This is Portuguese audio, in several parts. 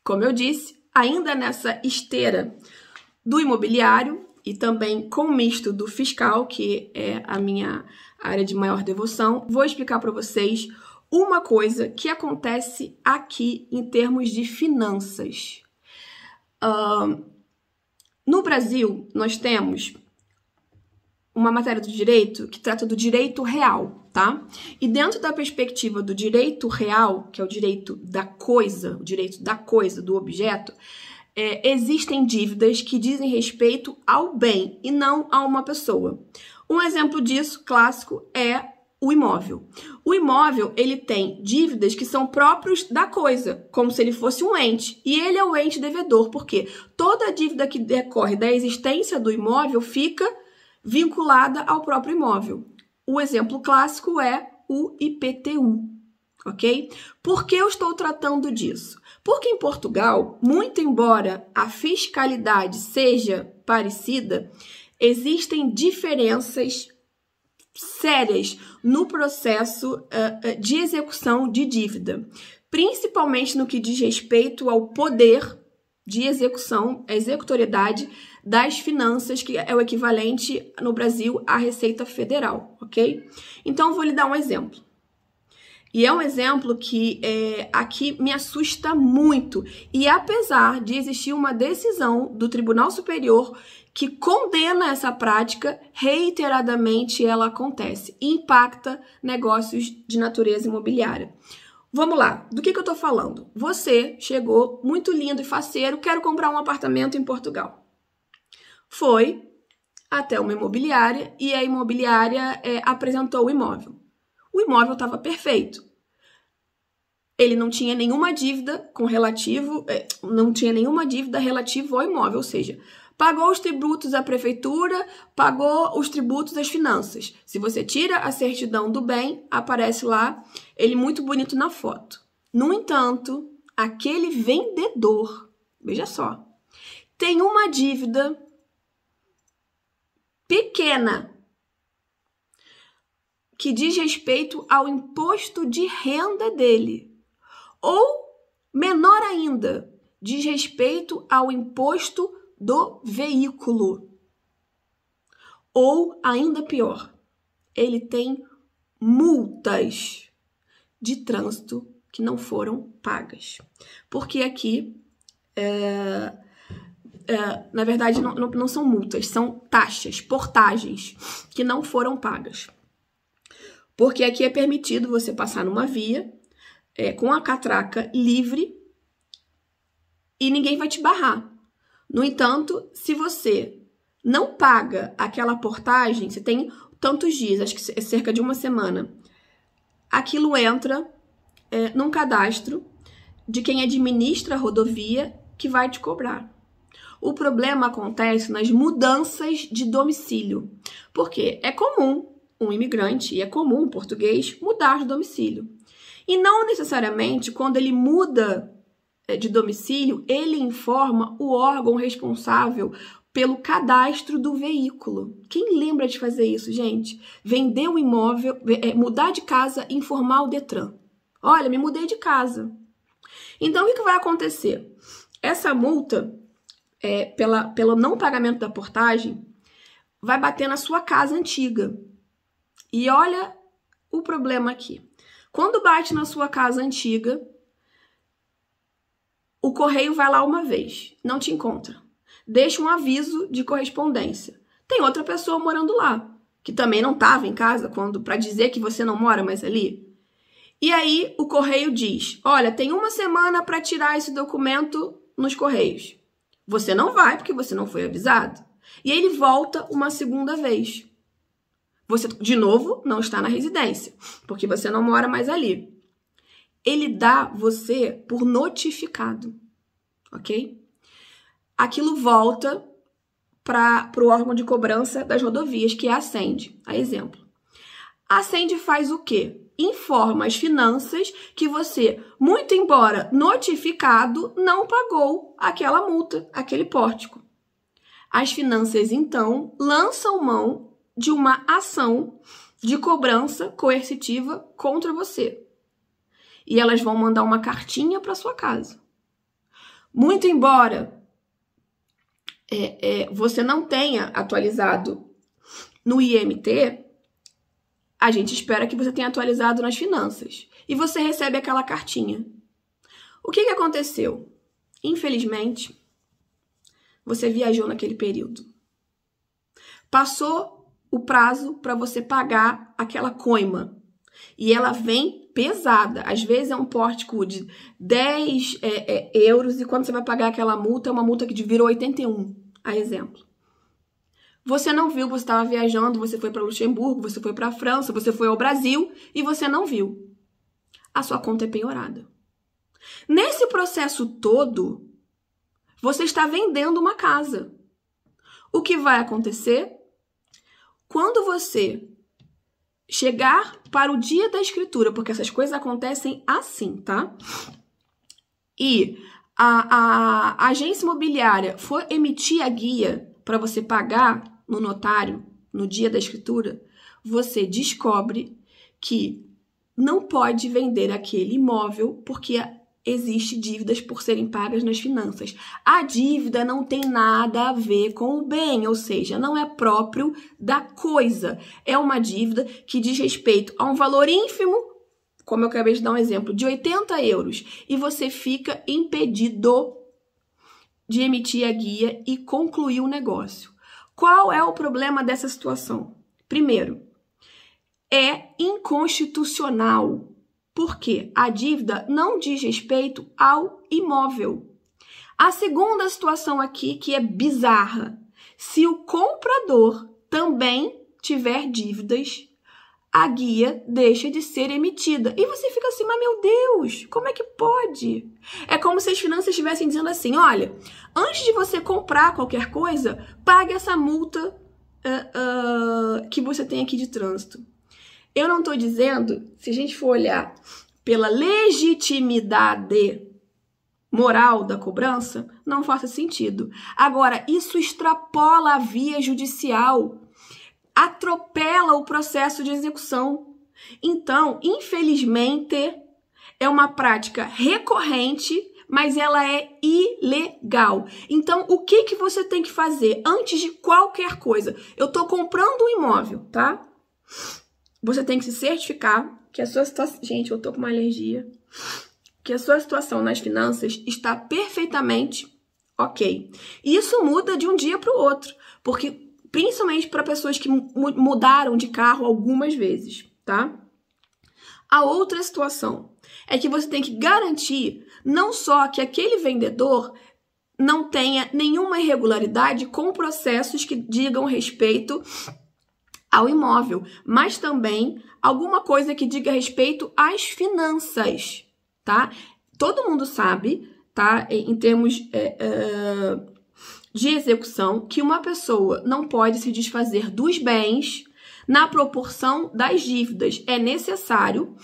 como eu disse, ainda nessa esteira do imobiliário e também com o misto do fiscal, que é a minha área de maior devoção, vou explicar para vocês uma coisa que acontece aqui em termos de finanças. No Brasil, nós temos uma matéria do direito que trata do direito real, tá? E dentro da perspectiva do direito real, que é o direito da coisa, do objeto, existem dívidas que dizem respeito ao bem e não a uma pessoa. Um exemplo disso, clássico, é o imóvel. O imóvel, ele tem dívidas que são próprios da coisa, como se ele fosse um ente. E ele é o ente devedor, porque toda dívida que decorre da existência do imóvel fica vinculada ao próprio imóvel. O exemplo clássico é o IPTU, ok? Por que eu estou tratando disso? Porque em Portugal, muito embora a fiscalidade seja parecida, existem diferenças sérias no processo de execução de dívida, principalmente no que diz respeito ao poder de execução, a executoriedade das finanças, que é o equivalente no Brasil à Receita Federal, ok? Então, eu vou lhe dar um exemplo. E é um exemplo que aqui me assusta muito. E apesar de existir uma decisão do Tribunal Superior que condena essa prática, reiteradamente ela acontece e impacta negócios de natureza imobiliária. Vamos lá, do que eu tô falando? Você chegou muito lindo e faceiro, quero comprar um apartamento em Portugal. Foi até uma imobiliária e a imobiliária apresentou o imóvel. O imóvel estava perfeito. Ele não tinha nenhuma dívida relativa ao imóvel, ou seja, pagou os tributos à prefeitura, pagou os tributos às finanças. Se você tira a certidão do bem, aparece lá ele muito bonito na foto. No entanto, aquele vendedor, veja só, tem uma dívida pequena que diz respeito ao imposto de renda dele. Ou, menor ainda, diz respeito ao imposto do veículo. Ou, ainda pior, ele tem multas de trânsito que não foram pagas. Porque aqui, na verdade, não são multas, são taxas, portagens que não foram pagas. Porque aqui é permitido você passar numa via com a catraca livre e ninguém vai te barrar. No entanto, se você não paga aquela portagem, você tem tantos dias, acho que é cerca de uma semana, aquilo entra num cadastro de quem administra a rodovia que vai te cobrar. O problema acontece nas mudanças de domicílio, porque é comum um imigrante, e é comum um português, mudar de domicílio. E não necessariamente, quando ele muda de domicílio, ele informa o órgão responsável pelo cadastro do veículo. Quem lembra de fazer isso, gente? Vender um imóvel, mudar de casa e informar o Detran. Olha, me mudei de casa. Então, o que vai acontecer? Essa multa, pelo não pagamento da portagem, vai bater na sua casa antiga. E olha o problema aqui. Quando bate na sua casa antiga, o correio vai lá uma vez, não te encontra. Deixa um aviso de correspondência. Tem outra pessoa morando lá, que também não estava em casa para dizer que você não mora mais ali. E aí o correio diz, olha, tem uma semana para tirar esse documento nos correios. Você não vai porque você não foi avisado. E aí ele volta uma segunda vez. Você, de novo, não está na residência, porque você não mora mais ali. Ele dá você por notificado, ok? Aquilo volta para o órgão de cobrança das rodovias, que é a Sende, a exemplo. A Sende faz o quê? Informa as finanças que você, muito embora notificado, não pagou aquela multa, aquele pórtico. As finanças, então, lançam mão de uma ação de cobrança coercitiva contra você. E elas vão mandar uma cartinha para sua casa. Muito embora você não tenha atualizado no IMT, a gente espera que você tenha atualizado nas finanças. E você recebe aquela cartinha. O que aconteceu? Infelizmente, você viajou naquele período. Passou o prazo para você pagar aquela coima. E ela vem pesada. Às vezes é um pórtico de 10 euros e quando você vai pagar aquela multa, é uma multa que virou 81, a exemplo. Você não viu, você estava viajando, você foi para Luxemburgo, você foi para a França, você foi ao Brasil e você não viu. A sua conta é penhorada. Nesse processo todo, você está vendendo uma casa. O que vai acontecer? Quando você chegar para o dia da escritura, porque essas coisas acontecem assim, tá? E a agência imobiliária for emitir a guia para você pagar no notário, no dia da escritura, você descobre que não pode vender aquele imóvel porque existe dívidas por serem pagas nas finanças. A dívida não tem nada a ver com o bem, ou seja, não é próprio da coisa. É uma dívida que diz respeito a um valor ínfimo, como eu acabei de dar um exemplo, de 80 euros. E você fica impedido de emitir a guia e concluir o negócio. Qual é o problema dessa situação? Primeiro, é inconstitucional. Porque a dívida não diz respeito ao imóvel. A segunda situação aqui, que é bizarra, se o comprador também tiver dívidas, a guia deixa de ser emitida. E você fica assim, mas meu Deus, como é que pode? É como se as finanças estivessem dizendo assim, olha, antes de você comprar qualquer coisa, pague essa multa que você tem aqui de trânsito. Eu não estou dizendo, se a gente for olhar pela legitimidade moral da cobrança, não faça sentido. Agora, isso extrapola a via judicial, atropela o processo de execução. Então, infelizmente, é uma prática recorrente, mas ela é ilegal. Então, o que você tem que fazer antes de qualquer coisa? Eu estou comprando um imóvel, tá? Você tem que se certificar que a sua situação... Gente, eu tô com uma alergia. Que a sua situação nas finanças está perfeitamente ok. E isso muda de um dia para o outro. Porque, principalmente para pessoas que mudaram de carro algumas vezes, tá? A outra situação é que você tem que garantir não só que aquele vendedor não tenha nenhuma irregularidade com processos que digam respeito ao imóvel, mas também alguma coisa que diga respeito às finanças, tá? Todo mundo sabe, tá? Em termos de execução, que uma pessoa não pode se desfazer dos bens na proporção das dívidas. É necessário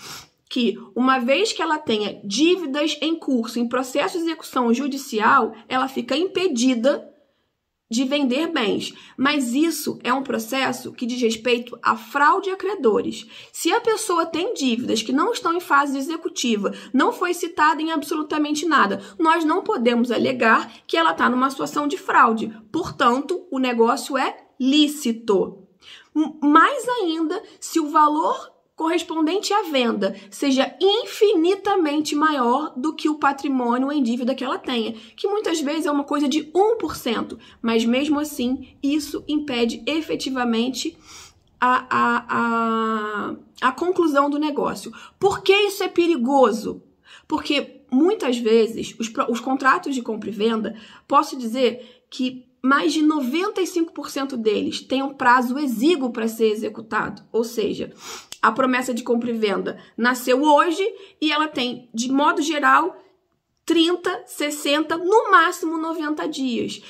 que, uma vez que ela tenha dívidas em curso, em processo de execução judicial, ela fica impedida de vender bens, mas isso é um processo que diz respeito à fraude a credores. Se a pessoa tem dívidas que não estão em fase executiva, não foi citada em absolutamente nada, nós não podemos alegar que ela está numa situação de fraude. Portanto, o negócio é lícito. Mais ainda, se o valor correspondente à venda seja infinitamente maior do que o patrimônio em dívida que ela tenha, que muitas vezes é uma coisa de 1%, mas mesmo assim isso impede efetivamente a conclusão do negócio. Por que isso é perigoso? Porque muitas vezes os contratos de compra e venda, posso dizer que mais de 95% deles têm um prazo exíguo para ser executado, ou seja, a promessa de compra e venda nasceu hoje e ela tem, de modo geral, 30, 60, no máximo 90 dias.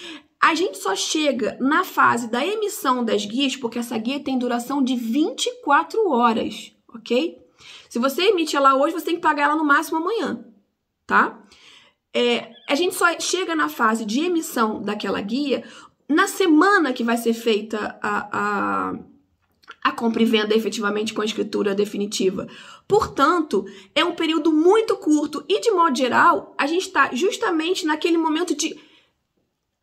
A gente só chega na fase da emissão das guias, porque essa guia tem duração de 24 horas, ok? Se você emite ela hoje, você tem que pagar ela no máximo amanhã, tá? A gente só chega na fase de emissão daquela guia na semana que vai ser feita a compra e venda efetivamente com a escritura definitiva. Portanto, é um período muito curto e, de modo geral, a gente está justamente naquele momento de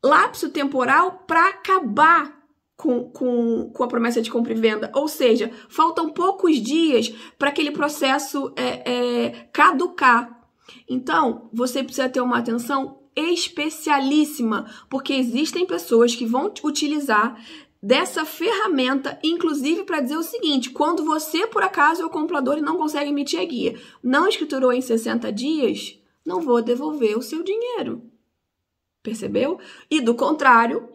lapso temporal para acabar com a promessa de compra e venda. Ou seja, faltam poucos dias para aquele processo caducar. Então, você precisa ter uma atenção especialíssima, porque existem pessoas que vão utilizar dessa ferramenta, inclusive para dizer o seguinte: quando você, por acaso, é o comprador e não consegue emitir a guia, não escriturou em 60 dias, não vou devolver o seu dinheiro. Percebeu? E do contrário,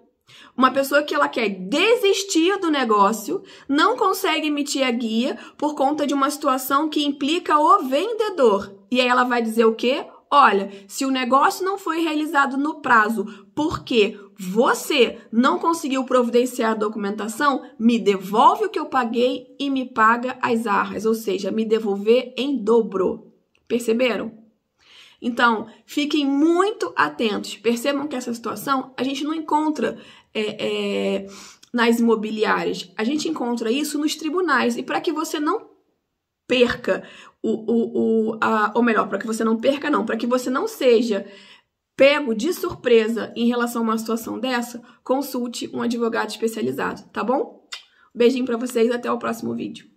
uma pessoa que ela quer desistir do negócio, não consegue emitir a guia por conta de uma situação que implica o vendedor. E aí ela vai dizer o quê? Olha, se o negócio não foi realizado no prazo porque você não conseguiu providenciar a documentação, me devolve o que eu paguei e me paga as arras, ou seja, me devolver em dobro. Perceberam? Então, fiquem muito atentos. Percebam que essa situação a gente não encontra nas imobiliárias. A gente encontra isso nos tribunais. E para que você não perca ou melhor, para que você não perca não, para que você não seja pego de surpresa em relação a uma situação dessa, consulte um advogado especializado, tá bom? Beijinho para vocês, até o próximo vídeo.